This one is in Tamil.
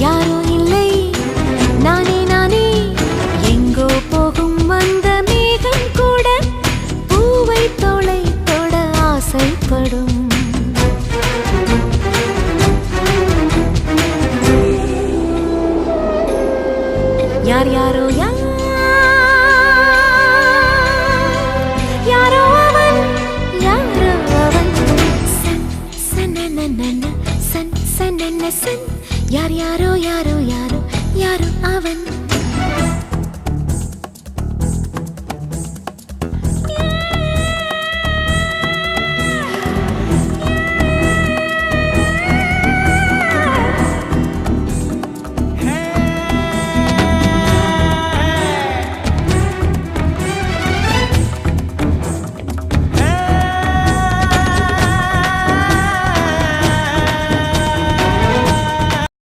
யாரோ இல்லை நானே நானே எங்கோ போகும் வந்த மேகம் கூட பூவை தோளை தொட ஆசைப்படும் யார் யாரோ யாரோ அவன் யாரோ அவன் சன் சன் சன் சன் சன் யார் யாரோ யாரோ யாரோ யாரோ அவன்